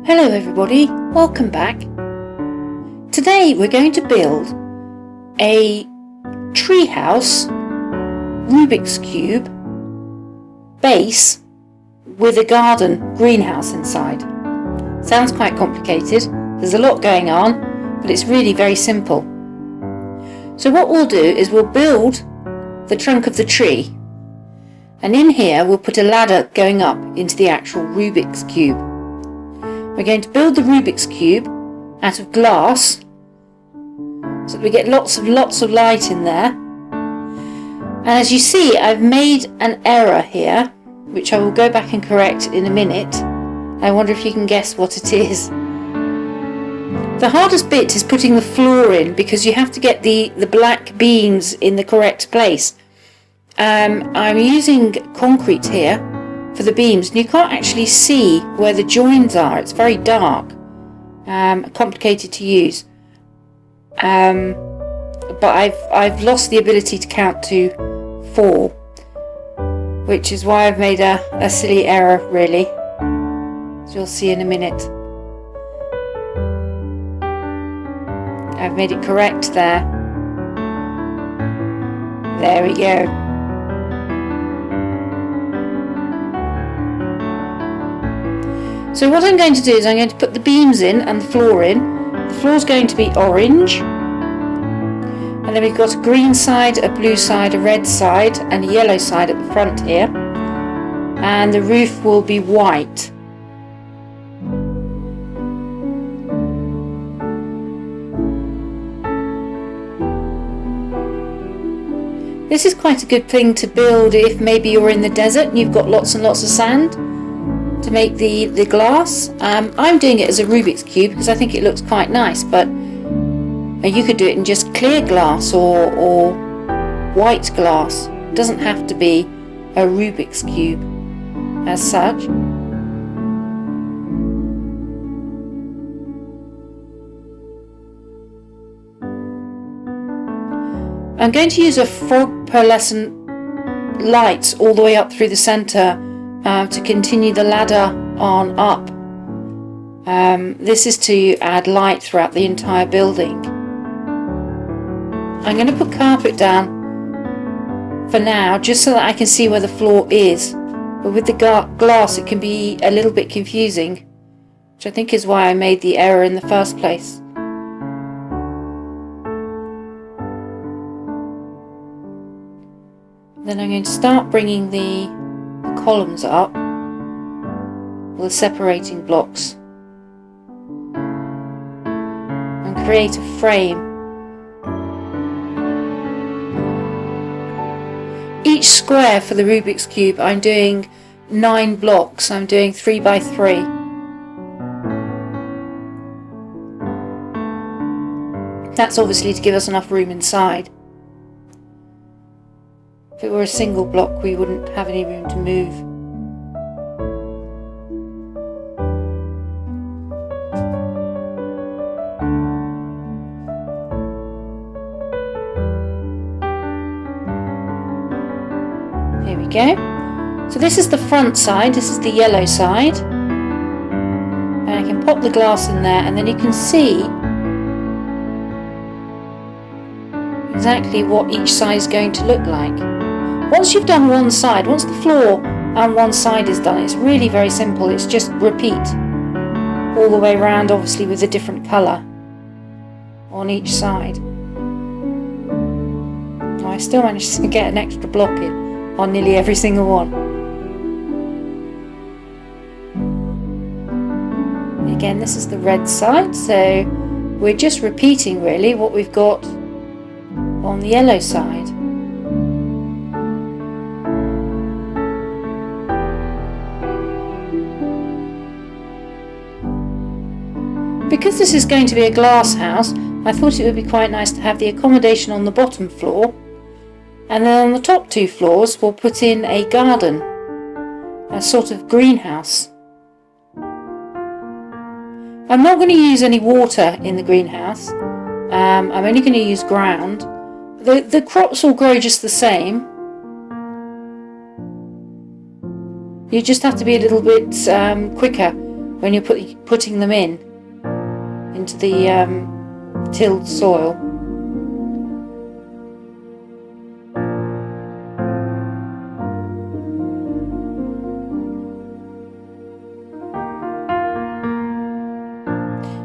Hello everybody, welcome back. Today we're going to build a treehouse Rubik's Cube base with a garden greenhouse inside. Sounds quite complicated, there's a lot going on, but it's really very simple. So what we'll do is we'll build the trunk of the tree, and in here we'll put a ladder going up into the actual Rubik's Cube. We're going to build the Rubik's Cube out of glass so that we get lots of light in there. And as you see, I've made an error here, which I will go back and correct in a minute. I wonder if you can guess what it is. The hardest bit is putting the floor in, because you have to get the black beams in the correct place. I'm using concrete here for the beams, and you can't actually see where the joins are. It's very dark, complicated to use, but I've lost the ability to count to 4, which is why I've made a silly error, really, as you'll see in a minute. I've made it correct there. There we go. So what I'm going to do is I'm going to put the beams in and the floor in. The floor's going to be orange, and then we've got a green side, a blue side, a red side and a yellow side at the front here, and the roof will be white. This is quite a good thing to build if maybe you're in the desert and you've got lots and lots of sand, to make the glass. I'm doing it as a Rubik's Cube because I think it looks quite nice, but you could do it in just clear glass or white glass. It doesn't have to be a Rubik's Cube as such. I'm going to use a frog pearlescent light all the way up through the centre to continue the ladder on up. This is to add light throughout the entire building. I'm going to put carpet down for now, just so that I can see where the floor is, but with the glass it can be a little bit confusing, which I think is why I made the error in the first place. Then I'm going to start bringing the columns up with separating blocks and create a frame. Each square for the Rubik's Cube I'm doing 9 blocks. I'm doing 3 by 3. That's obviously to give us enough room inside. If it were a single block, we wouldn't have any room to move. Here we go. So this is the front side, this is the yellow side. And I can pop the glass in there, and then you can see exactly what each side is going to look like. Once you've done one side, once the floor and one side is done, it's really very simple. It's just repeat all the way around, obviously with a different colour on each side. I still managed to get an extra block in on nearly every single one. Again, this is the red side, so we're just repeating really what we've got on the yellow side. Because this is going to be a glass house, I thought it would be quite nice to have the accommodation on the bottom floor, and then on the top 2 floors we'll put in a garden, a sort of greenhouse. I'm not going to use any water in the greenhouse. I'm only going to use ground. The crops will grow just the same. You just have to be a little bit quicker when you're putting them into the tilled soil.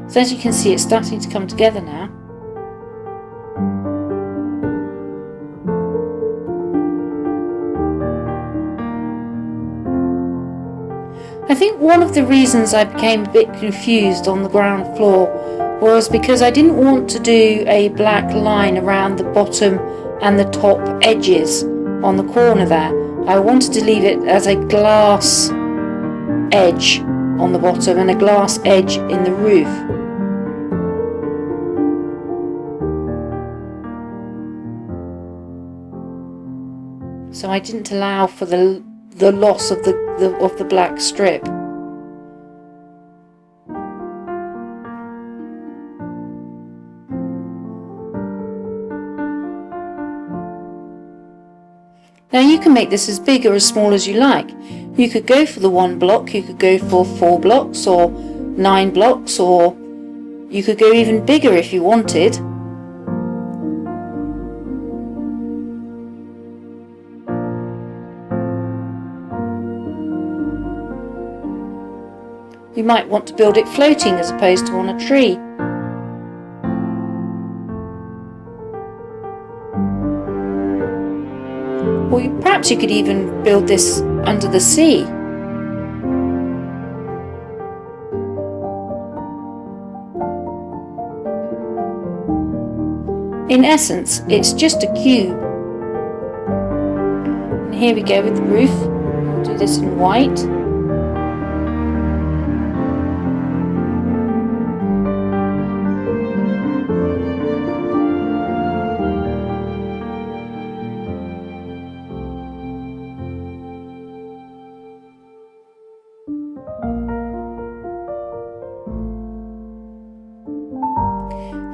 So as you can see, it's starting to come together now. I think one of the reasons I became a bit confused on the ground floor was because I didn't want to do a black line around the bottom and the top edges on the corner there. I wanted to leave it as a glass edge on the bottom and a glass edge in the roof. So I didn't allow for the loss of the black strip. Now you can make this as big or as small as you like. You could go for the 1 block, you could go for 4 blocks or 9 blocks, or you could go even bigger if you wanted. You might want to build it floating as opposed to on a tree. Or perhaps you could even build this under the sea. In essence, it's just a cube. And here we go with the roof. I'll do this in white.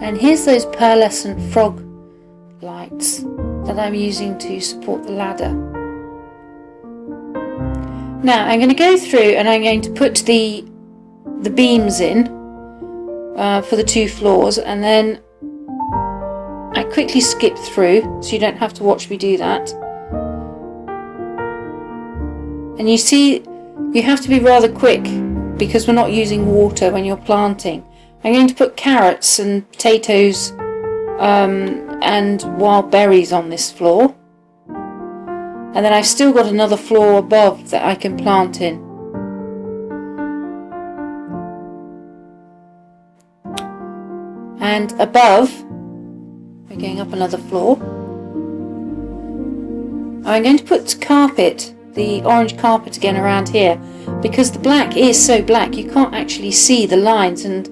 And here's those pearlescent frog lights that I'm using to support the ladder. Now I'm going to go through and I'm going to put the beams in for the 2 floors, and then I quickly skip through so you don't have to watch me do that. And you see, you have to be rather quick because we're not using water when you're planting. I'm going to put carrots and potatoes and wild berries on this floor, and then I've still got another floor above that I can plant in. And above, we're going up another floor. I'm going to put carpet, the orange carpet again around here, because the black is so black you can't actually see the lines, and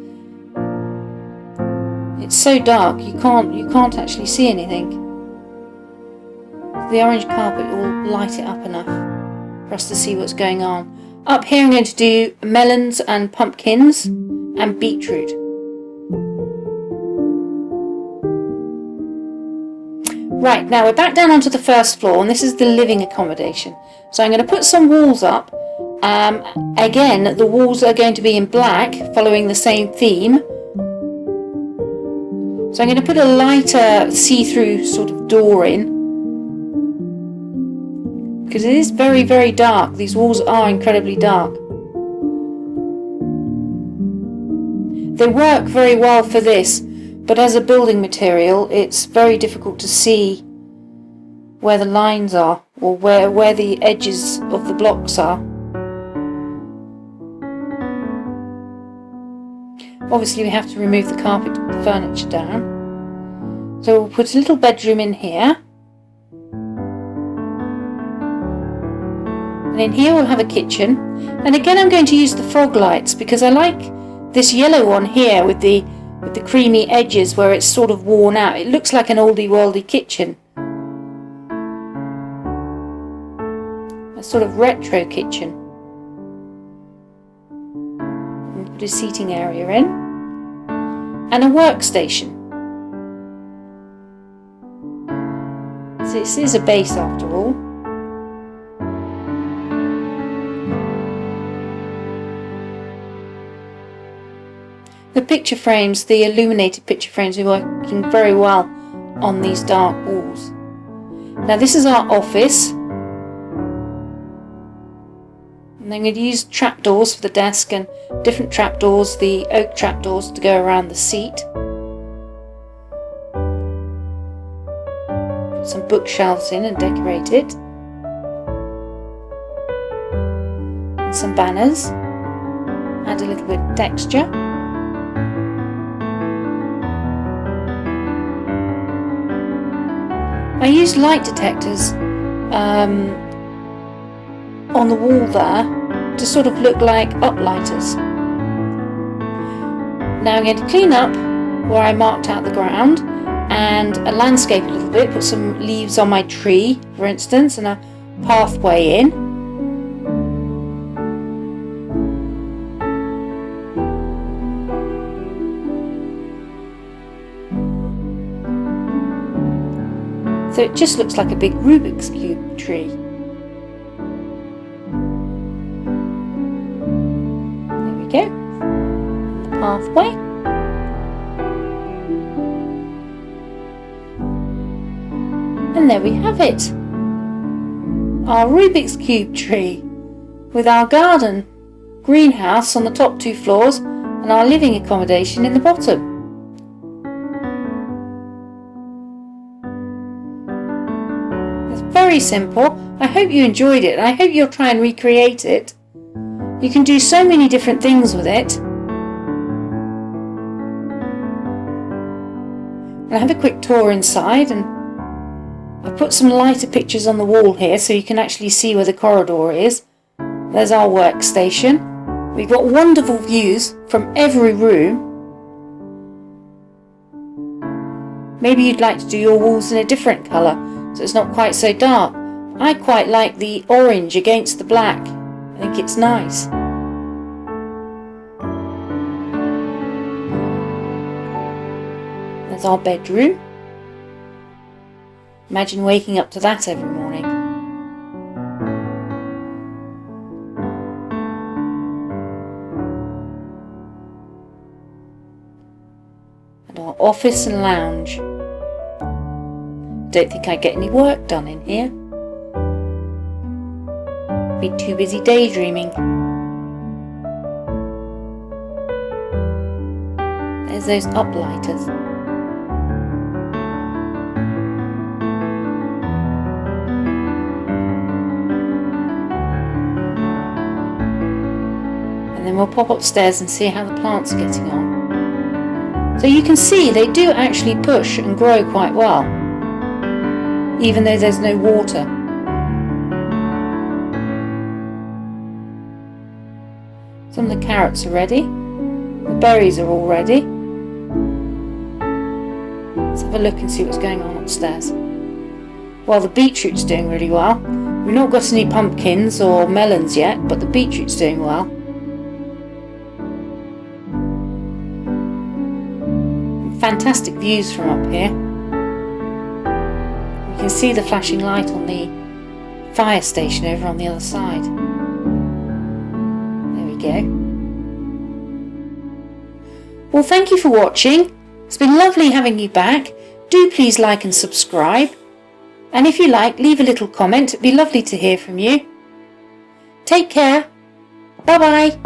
it's so dark you can't actually see anything. The orange carpet will light it up enough for us to see what's going on. Up here I'm going to do melons and pumpkins and beetroot. Right, now we're back down onto the first floor, and this is the living accommodation. So I'm going to put some walls up. Again, the walls are going to be in black, following the same theme. So I'm going to put a lighter see-through sort of door in, because it is very, very dark. These walls are incredibly dark. They work very well for this, but as a building material it's very difficult to see where the lines are, or where the edges of the blocks are. Obviously we have to remove the carpet to put the furniture down. So we'll put a little bedroom in here. And in here we'll have a kitchen. And again I'm going to use the frog lights because I like this yellow one here with the creamy edges where it's sort of worn out. It looks like an oldie-worldy kitchen. A sort of retro kitchen. And put a seating area in. And a workstation. So this is a base after all. The picture frames, the illuminated picture frames, are working very well on these dark walls. Now this is our office. And I'm going to use trapdoors for the desk and different trapdoors, the oak trapdoors to go around the seat. Put some bookshelves in and decorate it. And some banners. Add a little bit of texture. I used light detectors on the wall there to sort of look like uplighters. Now I'm going to clean up where I marked out the ground and landscape a little bit, put some leaves on my tree for instance and a pathway in. So it just looks like a big Rubik's Cube tree. There we go. The pathway. And there we have it. Our Rubik's Cube tree with our garden, greenhouse on the top 2 floors and our living accommodation in the bottom. Very simple. I hope you enjoyed it and I hope you'll try and recreate it. You can do so many different things with it. I'll have a quick tour inside and I've put some lighter pictures on the wall here so you can actually see where the corridor is. There's our workstation. We've got wonderful views from every room. Maybe you'd like to do your walls in a different colour, so it's not quite so dark. I quite like the orange against the black. I think it's nice. There's our bedroom. Imagine waking up to that every morning. And our office and lounge. Don't think I get any work done in here. Be too busy daydreaming. There's those uplighters. And then we'll pop upstairs and see how the plants are getting on. So you can see they do actually push and grow quite well, even though there's no water. Some of the carrots are ready. The berries are all ready. Let's have a look and see what's going on upstairs. Well, the beetroot's doing really well. We've not got any pumpkins or melons yet, but the beetroot's doing well. Fantastic views from up here. You can see the flashing light on the fire station over on the other side. There we go. Well, thank you for watching. It's been lovely having you back. Do please like and subscribe. And if you like, leave a little comment. It'd be lovely to hear from you. Take care. Bye bye.